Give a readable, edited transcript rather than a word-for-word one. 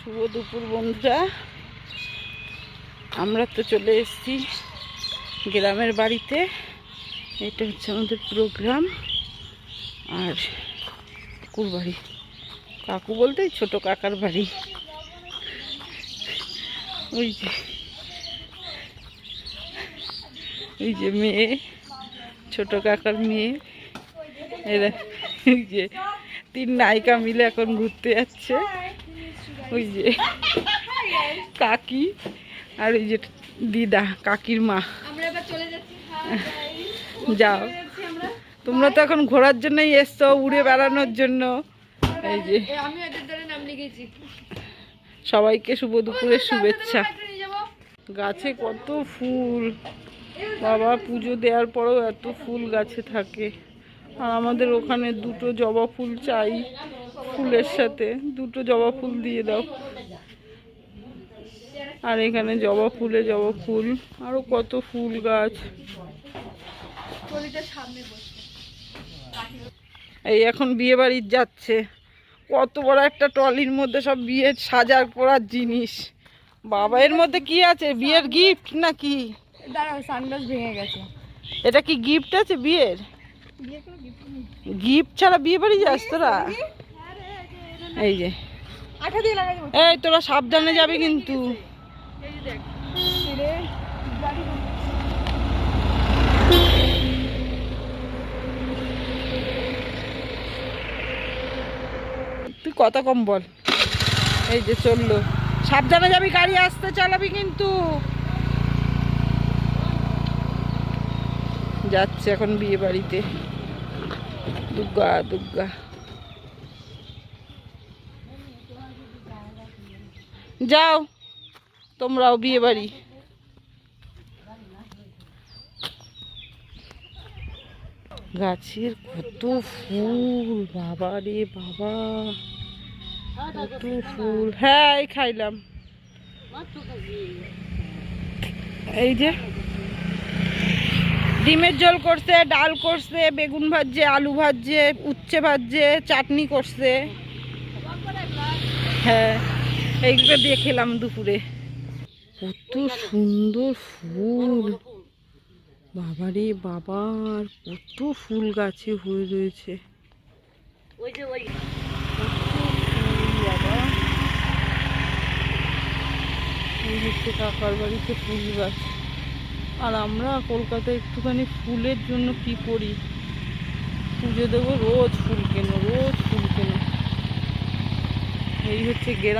শুভ দুপুর বন্ধুরা, আমরা তো চলে এসেছি গ্রামের বাড়িতে। এটা হচ্ছে আমাদের প্রোগ্রাম। আর কাকুর বাড়ি, কাকু বলতে ছোট কাকার বাড়ি। ওই যে মেয়ে, ছোট কাকার মেয়ে। এরা এই যে তিন নায়িকা মিলে এখন ঘুরতে যাচ্ছে। ওই যে কাকি আর ওই যে দিদা, কাকির মা। যাও, তোমরা তো এখন ঘোরার জন্যই এসছো, উড়ে বেড়ানোর জন্য। এই যে সবাইকে শুভ দুপুরের শুভেচ্ছা। গাছে কত ফুল বাবা, পুজো দেওয়ার পরেও এত ফুল গাছে থাকে। আর আমাদের ওখানে দুটো জবা ফুল চাই, ফুলের সাথে দুটো জবা ফুল দিয়ে দাও। আর এখানে জবা ফুল, আরো কত ফুল গাছ। এই এখন বিয়ে বাড়ি যাচ্ছে, কত বড় একটা ট্রলির মধ্যে সব বিয়ের সাজার করার জিনিস। বাবা, এর মধ্যে কি আছে? বিয়ের গিফট নাকি? দাঁড়াও, সানগ্লাস ভেঙে গেছে। এটা কি গিফট আছে বিয়ের? গিফট ছাড়া বিয়ে বাড়ি যাস তোরা? এই যে এই তোরা সাবধানে যাবি কিন্তু। তুই কথা কম বল। এই যে চললো, সাবধানে যাবি, গাড়ি আসতে চালাবি কিন্তু। যাচ্ছে এখন বিয়ে বাড়িতে। দুর্গা দুর্গা, যাও তোমরাও বিয়ে বাড়ি। গাছের কত ফুল বাবা রে বাবা, কত ফুল। হ্যাঁ, এই খাইলাম। এই যে ডিমের ঝোল করছে, ডাল করছে, বেগুন ভাজছে, আলু ভাজছে, উচ্ছে ভাজছে, চাটনি করছে। হ্যাঁ, এইগুলো দিয়ে খেলাম দুপুরে। কত সুন্দর ফুল বাবারে বাবা, কত ফুল গাছে হয়ে রয়েছে। এই হচ্ছে কাকার বাড়িতে ফুল গাছ। আর আমরা কলকাতায় একটুখানি ফুলের জন্য কি করি, পুজো দেবো, রোজ ফুল কেনো, রোজ ফুল কেনো। এই হচ্ছে গ্রাম।